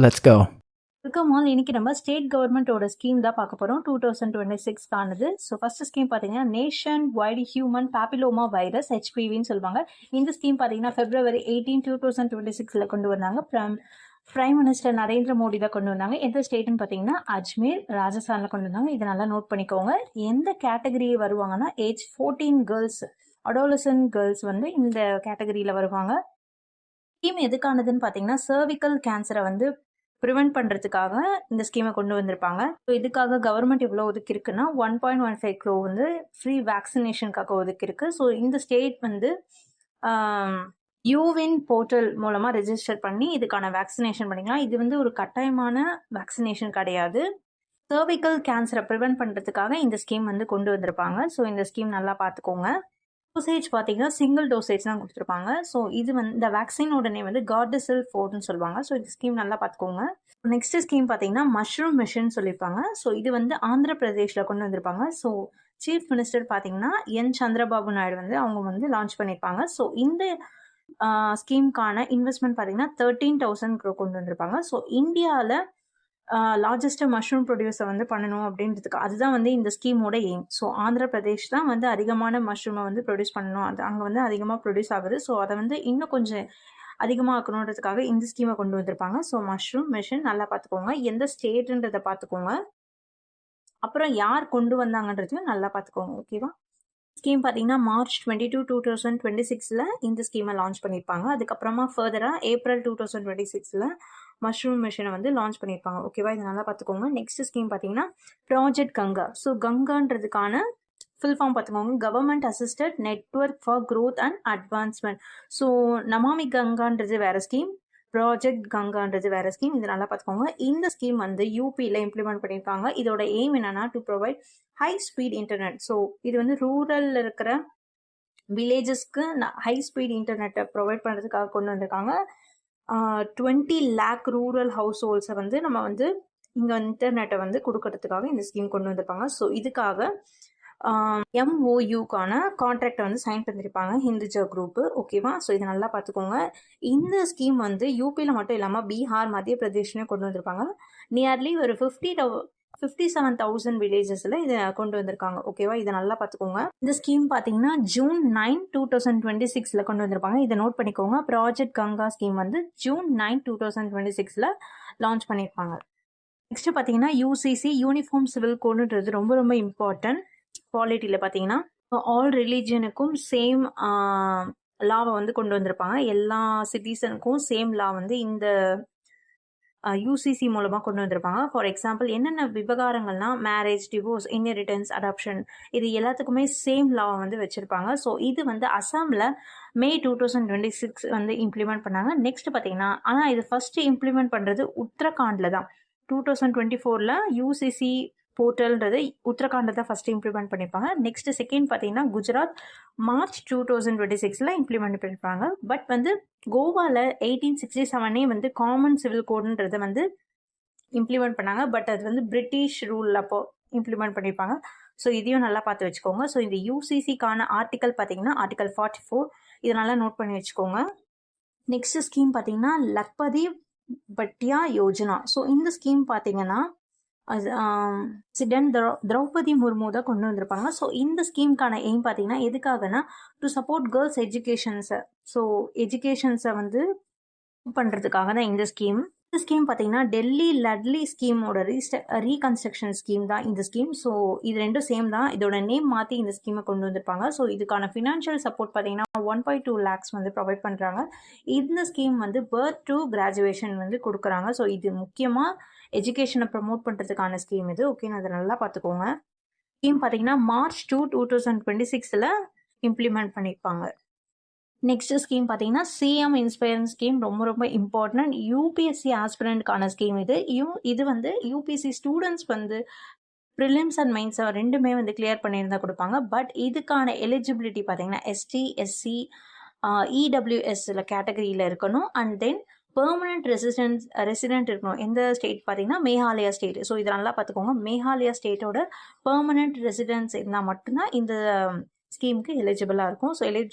Let's go. Welcome all. இன்னைக்கு நம்ம state கவர்மெண்ட்டோட ஸ்கீம் தான் பார்க்க போகிறோம் 2026 ஸோ ஃபர்ஸ்ட் ஸ்கீம் பார்த்தீங்கன்னா nationwide human papilloma virus HPVன்னு சொல்லுவாங்க. இந்த ஸ்கீம் பார்த்தீங்கன்னா February 18, 2026 கொண்டு வந்தாங்க. பிரைம் மினிஸ்டர் நரேந்திர மோடி தான் கொண்டு வந்தாங்க. எந்த ஸ்டேட்னு பார்த்தீங்கன்னா அஜ்மீர், ராஜஸ்தானில் கொண்டு வந்தாங்க. இதை நல்லா நோட் பண்ணிக்கோங்க. எந்த கேட்டகரி வருவாங்கன்னா ஏஜ் 14 கேர்ள்ஸ், அடோலசன்ட் கேர்ள்ஸ் வந்து இந்த கேட்டகரியில் வருவாங்க. ஸ்கீம் எதுக்கானதுன்னு பார்த்தீங்கன்னா சர்விக்கல் கேன்சரை வந்து ப்ரிவென்ட் பண்ணுறதுக்காக இந்த ஸ்கீமை கொண்டு வந்திருப்பாங்க. ஸோ இதுக்காக கவர்மெண்ட் எவ்வளோ ஒதுக்கிருக்குன்னா 1.15 crore வந்து ஃப்ரீ வேக்சினேஷனுக்காக ஒதுக்கிருக்கு. ஸோ இந்த ஸ்டேட் வந்து யூவின் போர்ட்டல் மூலமாக ரெஜிஸ்டர் பண்ணி இதுக்கான வேக்சினேஷன் பண்ணிக்கலாம். இது வந்து ஒரு கட்டாயமான வேக்சினேஷன் கிடையாது. சர்விக்கல் கேன்சரை ப்ரிவென்ட் பண்ணுறதுக்காக இந்த ஸ்கீம் வந்து கொண்டு வந்திருப்பாங்க. ஸோ இந்த ஸ்கீம் நல்லா பார்த்துக்கோங்க. டோசேஜ் பார்த்தீங்கன்னா சிங்கிள் டோசேஜ் தான் கொடுத்துருப்பாங்க. ஸோ இது வந்து இந்த வேக்சினோட நேம் வந்து கார்டிசில் 4ன்னு சொல்லுவாங்க. ஸோ இந்த ஸ்கீம் நல்லா பார்த்துக்கோங்க. நெக்ஸ்ட் ஸ்கீம் பார்த்தீங்கன்னா மஷ்ரூம் மிஷன் சொல்லியிருப்பாங்க. ஸோ இது வந்து ஆந்திர பிரதேஷில் கொண்டு வந்திருப்பாங்க. ஸோ சீஃப் மினிஸ்டர் பார்த்தீங்கன்னா சந்திரபாபு நாயுடு வந்து அவங்க வந்து லான்ச் பண்ணியிருப்பாங்க. ஸோ இந்த ஸ்கீமுக்கான இன்வெஸ்ட்மெண்ட் பார்த்தீங்கன்னா 13,000 crore கொண்டு வந்திருப்பாங்க. ஸோ இந்தியாவில் லார்ஜஸ்ட் மஷ்ரூம் ப்ரொடியூஸை வந்து பண்ணணும் அப்படின்றதுக்கு அதுதான் வந்து இந்த ஸ்கீமோட எய்ம். ஸோ ஆந்திர பிரதேஷ் தான் வந்து அதிகமான மஷ்ரூமை வந்து ப்ரொடியூஸ் பண்ணணும். அது அங்கே வந்து அதிகமாக ப்ரொடியூஸ் ஆகுது. ஸோ அதை வந்து இன்னும் கொஞ்சம் அதிகமாக ஆக்கணுன்றதுக்காக இந்த ஸ்கீமை கொண்டு வந்திருப்பாங்க. ஸோ மஷ்ரூம் மிஷன் நல்லா பார்த்துக்கோங்க. எந்த ஸ்டேட்டுன்றதை பார்த்துக்கோங்க. அப்புறம் யார் கொண்டு வந்தாங்கன்றதையும் நல்லா பார்த்துக்கோங்க. ஓகேவா? ஸ்கீம் பார்த்தீங்கன்னா March 22, 2026 இந்த ஸ்கீமை லான்ச் பண்ணியிருப்பாங்க. அதுக்கப்புறமா ஃபர்தராக April 2026 மஷ்ரூம் மிஷனை வந்து லான்ச் பண்ணியிருப்பாங்க. ஓகேவா? இது நல்லா பார்த்துக்கோங்க. நெக்ஸ்ட் ஸ்கீம் பார்த்தீங்கன்னா ப்ராஜெக்ட் கங்கா. ஸோ கங்கான்றதுக்கான ஃபுல் ஃபார்ம் பார்த்துக்கோங்க. Government assisted network for growth and advancement. So Namami கங்கான்றது வேற ஸ்கீம், ப்ராஜெக்ட் கங்கான்றது வேற ஸ்கீம். இது நல்லா பார்த்துக்கோங்க. இந்த ஸ்கீம் வந்து யூபியில் இம்ப்ளிமெண்ட் பண்ணியிருக்காங்க. இதோட எய்ம் என்னன்னா to provide high speed internet. So இது வந்து ரூரலில் இருக்கிற வில்லேஜஸ்க்கு ஹை ஸ்பீட் இன்டர்நெட்டை ப்ரொவைட் பண்ணுறதுக்காக கொண்டு வந்திருக்காங்க. 20 lakh ரூரல் ஹவுஸ் ஹோல்ட்ஸை வந்து நம்ம வந்து இங்கே இன்டர்நெட்டை வந்து கொடுக்கறதுக்காக இந்த ஸ்கீம் கொண்டு வந்திருப்பாங்க. ஸோ இதுக்காக MOUக்கான கான்ட்ராக்டை வந்து சைன் பண்ணியிருப்பாங்க ஹிந்துஜா குரூப்பு. ஓகேவா? ஸோ இதை நல்லா பார்த்துக்கோங்க. இந்த ஸ்கீம் வந்து யூபியில் மட்டும் இல்லாமல் பீகார், மத்திய பிரதேஷ்னு கொண்டு வந்திருப்பாங்க. நியர்லி ஒரு 57,000 வில்லேஜஸில் இதை கொண்டு வந்திருக்காங்க. ஓகேவா? இதை நல்லா பார்த்துக்கோங்க. இந்த ஸ்கீம் பார்த்தீங்கன்னா June 9, 2026 கொண்டு வந்திருப்பாங்க. இதை நோட் பண்ணிக்கோங்க. ப்ராஜெக்ட் கங்கா ஸ்கீம் வந்து June 9, 2026 லான்ச் பண்ணியிருப்பாங்க. நெக்ஸ்ட் பார்த்தீங்கன்னா UCC யூனிஃபார்ம் சிவில் கோடுன்றது ரொம்ப ரொம்ப இம்பார்ட்டன்ட். பாலிட்டியில் பார்த்தீங்கன்னா ஆல் ரிலீஜனுக்கும் சேம் லாவை வந்து கொண்டு வந்திருப்பாங்க. எல்லா சிட்டிசனுக்கும் சேம் லா வந்து இந்த UCC மூலமாக கொண்டு வந்திருப்பாங்க. ஃபார் எக்ஸாம்பிள் என்னென்ன விவகாரங்கள்னா மேரேஜ், டிவோர்ஸ், இன்ஹெரிட்டன்ஸ், அடாப்ஷன் இது எல்லாத்துக்குமே சேம் லாவை வந்து வச்சுருப்பாங்க. ஸோ இது வந்து அசாமில் May 2026 வந்து இம்ப்ளிமெண்ட் பண்ணாங்க. நெக்ஸ்ட் பார்த்தீங்கன்னா ஆனால் இது ஃபஸ்ட்டு இம்ப்ளிமெண்ட் பண்ணுறது உத்தரகாண்டில் தான். 2024 UCC போர்ட்டல்ன்றது உத்தரகாண்டில் தான் ஃபஸ்ட்டு இம்ப்ளிமெண்ட் பண்ணியிருப்பாங்க. நெக்ஸ்ட் செகண்ட் பார்த்தீங்கன்னா குஜராத் March 2026 இம்ப்ளிமெண்ட் பண்ணியிருப்பாங்க. பட் வந்து கோவாவில் 1867 வந்து காமன் சிவில் கோடுன்றதை வந்து இம்ப்ளிமெண்ட் பண்ணாங்க. பட் அது வந்து பிரிட்டிஷ் ரூல் அப்போ இம்ப்ளிமெண்ட் பண்ணியிருப்பாங்க. ஸோ இதையும் நல்லா பார்த்து வச்சுக்கோங்க. ஸோ இந்த UCCக்கான ஆர்டிக்கல் பார்த்தீங்கன்னா ஆர்டிக்கல் 44. இதை நல்லா நோட் பண்ணி வச்சுக்கோங்க. நெக்ஸ்ட் ஸ்கீம் பார்த்தீங்கன்னா லக்பதி பட்டியா யோஜனா. ஸோ இந்த ஸ்கீம் பார்த்தீங்கன்னா பிரசிடென்ட் திரௌபதி முர்மு தான் கொண்டு வந்திருப்பாங்க. ஸோ இந்த ஸ்கீமுக்கான எய்ம் பார்த்தீங்கன்னா எதுக்காகனா டு சப்போர்ட் கேர்ள்ஸ் எஜுகேஷன்ஸை. ஸோ எஜுகேஷன்ஸை வந்து பண்ணுறதுக்காக தான் இந்த ஸ்கீம். இந்த ஸ்கீம் பார்த்தீங்கன்னா டெல்லி லட்லி ஸ்கீமோட ரீகன்ஸ்ட்ரக்ஷன் ஸ்கீம் தான் இந்த ஸ்கீம். ஸோ இது ரெண்டும் சேம் தான். இதோட நேம் மாற்றி இந்த ஸ்கீமை கொண்டு வந்திருப்பாங்க. ஸோ இதுக்கான ஃபினான்ஷியல் சப்போர்ட் பார்த்தீங்கன்னா 1.2 lakhs வந்து ப்ரொவைட் பண்ணுறாங்க. இந்த ஸ்கீம் வந்து பர்த் டு கிராஜுவேஷன் வந்து கொடுக்குறாங்க. ஸோ இது முக்கியமாக எஜுகேஷனை ப்ரமோட் பண்ணுறதுக்கான ஸ்கீம் இது. ஓகே, அதை நல்லா பார்த்துக்கோங்க. ஸ்கீம் பார்த்தீங்கன்னா March 2, 2026 இம்ப்ளிமெண்ட் பண்ணியிருப்பாங்க. நெக்ஸ்ட் ஸ்கீம் பார்த்தீங்கன்னா CM இன்ஸ்பயர் ஸ்கீம் ரொம்ப ரொம்ப இம்பார்ட்டன்ட். UPSC ஆஸ்பிரண்ட்கான ஸ்கீம் இது. இது வந்து UPSC ஸ்டூடெண்ட்ஸ் வந்து ப்ரிலிம்ஸ் அண்ட் மெயின்ஸ் ரெண்டுமே வந்து கிளியர் பண்ணியிருந்தா கொடுப்பாங்க. பட் இதுக்கான எலிஜிபிலிட்டி பார்த்தீங்கன்னா ST, SC, EWS கேட்டகரியில் இருக்கணும். அண்ட் தென் பெர்மனன்ட் ரெசிடென்ட் இருக்கணும். எந்த ஸ்டேட் பார்த்தீங்கன்னா மேகாலயா ஸ்டேட். ஸோ இதை நல்லா பார்த்துக்கோங்க. மேகாலயா ஸ்டேட்டோட பெர்மனன்ட் ரெசிடென்ஸ் இருந்தால் மட்டும்தான் இந்த ஸ்கீமுக்கு எலிஜிபிளாக இருக்கும். ஸோ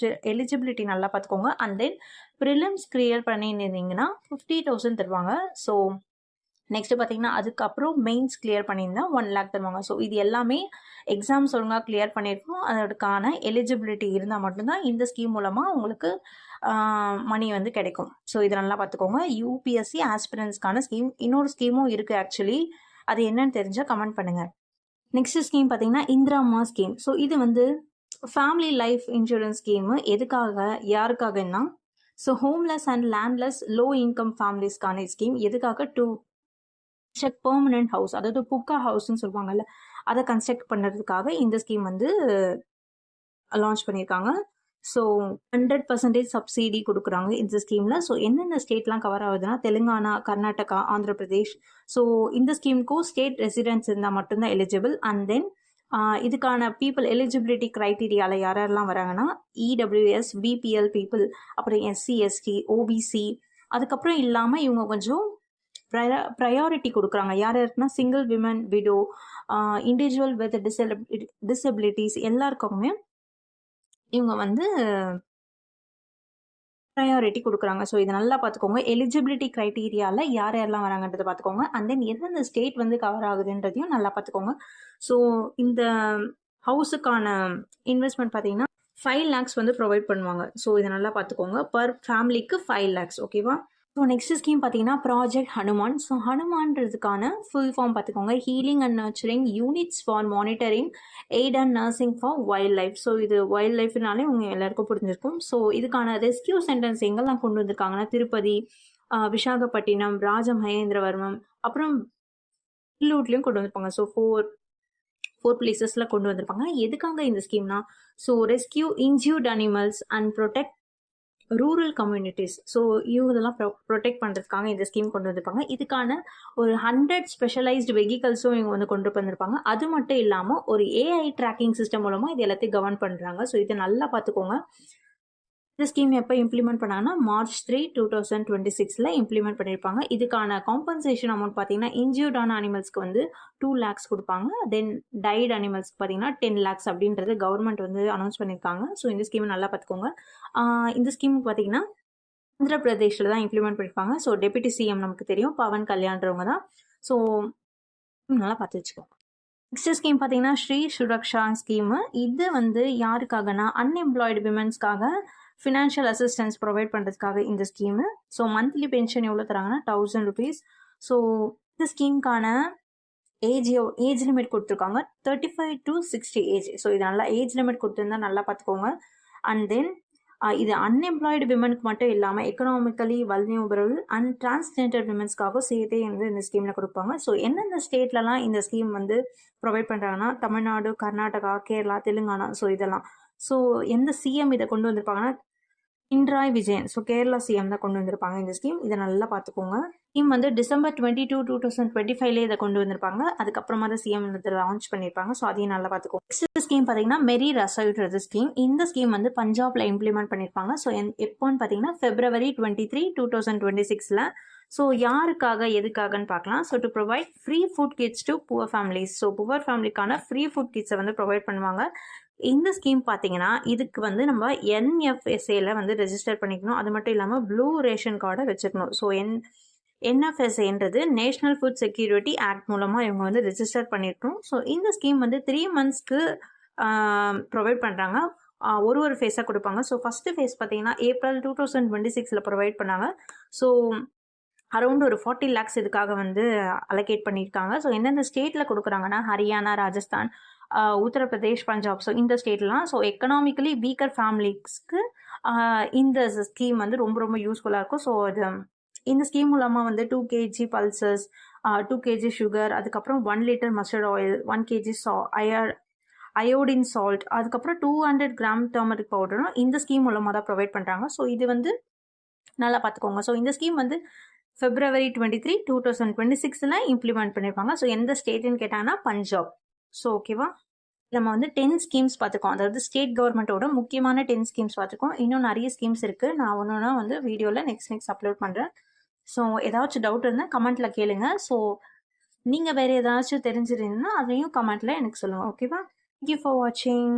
எலிஜிபிலிட்டி நல்லா பார்த்துக்கோங்க. அண்ட் தென் ப்ரிலிம்ஸ் கிளியர் பண்ணியிருந்தீங்கன்னா 50,000 தருவாங்க. ஸோ நெக்ஸ்ட் பார்த்தீங்கன்னா அதுக்கப்புறம் மெயின்ஸ் கிளியர் பண்ணியிருந்தா 1 லேக் தருவாங்க. ஸோ இது எல்லாமே எக்ஸாம்ஸ் ஒழுங்காக கிளியர் பண்ணியிருக்கோம். அதற்கான எலிஜிபிலிட்டி இருந்தால் மட்டும்தான் இந்த ஸ்கீம் மூலமாக உங்களுக்கு மணி வந்து கிடைக்கும். ஸோ இது நல்லா பார்த்துக்கோங்க. யூபிஎஸ்சி ஆஸ்பிரன்ஸ்க்கான ஸ்கீம். இன்னொரு ஸ்கீமும் இருக்குது ஆக்சுவலி. அது என்னன்னு தெரிஞ்சால் கமெண்ட் பண்ணுங்கள். நெக்ஸ்ட் ஸ்கீம் பார்த்தீங்கன்னா இந்திராமா ஸ்கீம். ஸோ இது வந்து ஃபேமிலி லைஃப் இன்சூரன்ஸ் ஸ்கீமு. எதுக்காக யாருக்காகன்னா so homeless and landless low income ஃபேமிலிஸ்க்கான ஸ்கீம். எதுக்காக டு கன்ஸ்ட்ரக்ட் பெர்மனன்ட் ஹவுஸ், அதாவது புக்கா ஹவுஸ்ன்னு சொல்லுவாங்கல்ல, அதை கன்ஸ்ட்ரக்ட் பண்ணுறதுக்காக இந்த ஸ்கீம் வந்து லான்ச் பண்ணியிருக்காங்க. ஸோ 100% சப்சிடி கொடுக்குறாங்க இந்த ஸ்கீமில். ஸோ என்னென்ன ஸ்டேட்லாம் கவர் ஆகுதுன்னா தெலுங்கானா, கர்நாடகா, ஆந்திர பிரதேஷ். ஸோ இந்த ஸ்கீமுக்கும் ஸ்டேட் ரெசிடென்ட்ஸ் இருந்தால் மட்டும்தான் எலிஜிபிள். அண்ட் தென் இதுக்கான பீப்புள் எலிஜிபிலிட்டி க்ரைட்டீரியாவில் யாரெல்லாம் வராங்கன்னா இடபிள்யூஎஸ், பிபிஎல் பீப்புள், அப்புறம் எஸ்சி, எஸ்டி, ஓபிசி. அதுக்கப்புறம் இல்லாமல் இவங்க கொஞ்சம் ப்ரையாரிட்டி கொடுக்குறாங்க. யார் யாருக்குன்னா single women, widow, individual with disabilities எல்லாருக்குமே இவங்க வந்து ப்ரையாரிட்டி கொடுக்குறாங்க. ஸோ இதை நல்லா பார்த்துக்கோங்க. எலிஜிபிலிட்டி க்ரைட்டீரியாவில் யார் யாரெல்லாம் வராங்கன்றதை பார்த்துக்கோங்க. அண்ட் தென் எந்தெந்த ஸ்டேட் வந்து கவர் ஆகுதுன்றதையும் நல்லா பார்த்துக்கோங்க. ஸோ இந்த ஹவுஸுக்கான இன்வெஸ்ட்மெண்ட் பார்த்தீங்கன்னா 5 lakhs வந்து ப்ரொவைட் பண்ணுவாங்க. ஸோ இதை நல்லா பார்த்துக்கோங்க. பர் ஃபேமிலிக்கு 5 lakhs. ஓகேவா? ஸோ நெக்ஸ்ட் ஸ்கீம் பார்த்தீங்கன்னா ப்ராஜெக்ட் ஹனுமான். ஸோ ஹனுமான்றதுக்கான ஃபுல் ஃபார்ம் பார்த்துக்கோங்க. Healing and nurturing units for monitoring, aid and nursing for wildlife. So இது வைல்ட் லைஃப்னாலே உங்கள் எல்லாருக்கும் புரிஞ்சிருக்கும். ஸோ இதுக்கான ரெஸ்கியூ சென்டர்ஸ் எங்கெல்லாம் கொண்டு வந்திருக்காங்கன்னா திருப்பதி, விசாகப்பட்டினம், ராஜமகேந்திரவர்மம், அப்புறம் இல்லூட்லேயும் கொண்டு வந்திருப்பாங்க. ஸோ ஃபோர் பிளேசஸில் கொண்டு வந்திருப்பாங்க. எதுக்காக இந்த ஸ்கீம்னா so rescue injured animals and protect rural communities. So இவங்கெல்லாம் ப்ரொடெக்ட் பண்ணுறதுக்காக இந்த ஸ்கீம் கொண்டு வந்திருப்பாங்க. இதுக்கான ஒரு 100 ஸ்பெஷலைஸ்டு வெஹிக்கல்ஸும் இவங்க வந்து கொண்டு வந்திருப்பாங்க. அது மட்டும் இல்லாமல் ஒரு ஏஐ ட்ராக்கிங் சிஸ்டம் மூலமாக இது எல்லாத்தையும் கவர்ன் பண்ணுறாங்க. ஸோ இதை நல்லா பார்த்துக்கோங்க. இந்த ஸ்கீம் எப்போ இம்ப்ளிமெண்ட் பண்ணாங்கன்னா March 3, 2026 இம்ப்ளிமெண்ட் பண்ணியிருப்பாங்க. இதுக்கான காம்பன்சேஷன் அமௌண்ட் பார்த்தீங்கன்னா இன்ஜூர்டான அனிமல்ஸ்க்கு வந்து 2 lakhs கொடுப்பாங்க. தென் டைட் அனிமல்ஸ்க்கு பார்த்தீங்கன்னா 10 lakhs அப்படின்றது கவர்மெண்ட் வந்து அனௌன்ஸ் பண்ணியிருக்காங்க. ஸோ இந்த ஸ்கீம் நல்லா பார்த்துக்கோங்க. இந்த ஸ்கீமுக்கு பார்த்தீங்கன்னா ஆந்திர பிரதேஷில் தான் இம்ப்ளிமெண்ட் பண்ணியிருப்பாங்க. ஸோ டெப்யூட்டி சிஎம் நமக்கு தெரியும், பவன் கல்யாண்றவங்க தான். ஸோ நல்லா பார்த்து வச்சுக்கோங்க. நெக்ஸ்ட் ஸ்கீம் பார்த்தீங்கன்னா ஸ்ரீ சுரக்ஷா ஸ்கீமு. இது வந்து யாருக்காகனா அன்எம்ப்ளாய்டு விமென்ஸ்க்காக ஃபினான்ஷியல் அசிஸ்டன்ஸ் ப்ரொவைட் பண்ணுறதுக்காக இந்த ஸ்கீமு. ஸோ மந்த்லி பென்ஷன் எவ்வளோ தராங்கன்னா 1000 rupees. ஸோ இந்த ஸ்கீமுக்கான ஏஜ் லிமிட் கொடுத்துருக்காங்க 35 to 60 ஏஜ். ஸோ இது நல்லா ஏஜ் லிமிட் கொடுத்துருந்தா நல்லா பார்த்துக்கோங்க. அண்ட் தென் இது அன்எம்ப்ளாய்டு விமனுக்கு மட்டும் இல்லாமல் எக்கனாமிக்கலி வல்னியபிள் அண்ட் டிரான்ஸ்ஜெண்டர் விமன்ஸ்க்காகவும் சேர்த்தே வந்து இந்த ஸ்கீமில் கொடுப்பாங்க. ஸோ எந்தெந்த ஸ்டேட்லலாம் இந்த ஸ்கீம் வந்து ப்ரொவைட் பண்ணுறாங்கன்னா தமிழ்நாடு, கர்நாடகா, கேரளா, தெலுங்கானா. ஸோ இதெல்லாம். ஸோ எந்த சிஎம் இதை கொண்டு வந்திருப்பாங்கன்னா பினராயி விஜயன். ஸோ கேரளா சிஎம் தான் கொண்டு வந்திருப்பாங்க இந்த ஸ்கீம். இதை நல்லா பார்த்துக்கோங்க. ஸ்கீம் வந்து December 22, 2025 இதை கொண்டு வந்திருப்பாங்க. அதுக்கப்புறமா தான் சிஎம் இதை லான்ச் பண்ணியிருப்பாங்க. ஸோ அதையும் நல்லா பார்த்துக்கோங்க. நெக்ஸ்ட் ஸ்கீம் பார்த்தீங்கன்னா மெரி ரசோய்ட்றது ஸ்கீம். இந்த ஸ்கீம் வந்து பஞ்சாப்ல இம்ப்ளிமெண்ட் பண்ணியிருப்பாங்க. ஸோ எப்போன்னு பார்த்தீங்கன்னா February 23, 2026. ஸோ யாருக்காக எதுக்காகன்னு பார்க்கலாம். So to provide free food kits to poor families. So poor ஃபேமிலிக்கான ஃப்ரீ ஃபுட் கிட்ஸை வந்து ப்ரொவைட் பண்ணுவாங்க. இந்த ஸ்கீம் பார்த்தீங்கன்னா இதுக்கு வந்து நம்ம NFSAல வந்து ரெஜிஸ்டர் பண்ணிக்கணும். அது மட்டும் இல்லாமல் ப்ளூ ரேஷன் கார்டை வச்சுக்கணும். ஸோ NFSAன்றது நேஷ்னல் ஃபுட் செக்யூரிட்டி ஆக்ட் மூலமாக இவங்க வந்து ரெஜிஸ்டர் பண்ணியிருக்கணும். ஸோ இந்த ஸ்கீம் வந்து 3 monthsக்கு ப்ரொவைட் பண்ணுறாங்க. ஒரு ஃபேஸாக கொடுப்பாங்க. ஸோ ஃபஸ்ட்டு ஃபேஸ் பார்த்தீங்கன்னா April 2026 ப்ரொவைட் பண்ணாங்க. ஸோ அரௌண்ட் ஒரு 40 lakhs இதுக்காக வந்து அலோகேட் பண்ணியிருக்காங்க. ஸோ எந்தெந்த ஸ்டேட்டில் கொடுக்குறாங்கன்னா ஹரியானா, ராஜஸ்தான், உத்தரப்பிரதேஷ், பஞ்சாப். ஸோ இந்த ஸ்டேட்லாம். ஸோ எக்கனாமிக்கலி வீக்கர் ஃபேமிலிஸ்க்கு இந்த ஸ்கீம் வந்து ரொம்ப ரொம்ப யூஸ்ஃபுல்லாக இருக்கும். ஸோ இது இந்த ஸ்கீம் மூலமாக வந்து 2 kg பல்சஸ், 2 kg சுகர், அதுக்கப்புறம் 1 liter mustard oil, 1 kg iodine salt, அதுக்கப்புறம் 200 grams டர்மரிக் பவுடரும் இந்த ஸ்கீம் மூலமாக தான் ப்ரொவைட் பண்ணுறாங்க. ஸோ இது வந்து நல்லா பார்த்துக்கோங்க. ஸோ இந்த ஸ்கீம் வந்து February 23, 2026 இம்ப்ளிமெண்ட் பண்ணியிருப்பாங்க. ஸோ எந்த ஸ்டேட்டுன்னு கேட்டாங்கன்னா பஞ்சாப். ஸோ ஓகேவா, நம்ம வந்து 10 ஸ்கீம்ஸ் பார்த்துக்கோம். அதாவது ஸ்டேட் கவர்மெண்ட்டோட முக்கியமான 10 ஸ்கீம்ஸ் பார்த்துக்கோம். இன்னும் நிறைய ஸ்கீம்ஸ் இருக்குது. நான் ஒன்று வந்து வீடியோவில் நெக்ஸ்ட் அப்லோட் பண்ணுறேன். ஸோ ஏதாச்சும் டவுட் இருந்தால் கமெண்ட்டில் கேளுங்க. ஸோ நீங்கள் வேறு ஏதாச்சும் தெரிஞ்சிருந்தீங்கன்னா அதையும் கமெண்ட்டில் எனக்கு சொல்லுங்கள். ஓகேவா? தேங்க்யூ ஃபார் வாட்சிங்.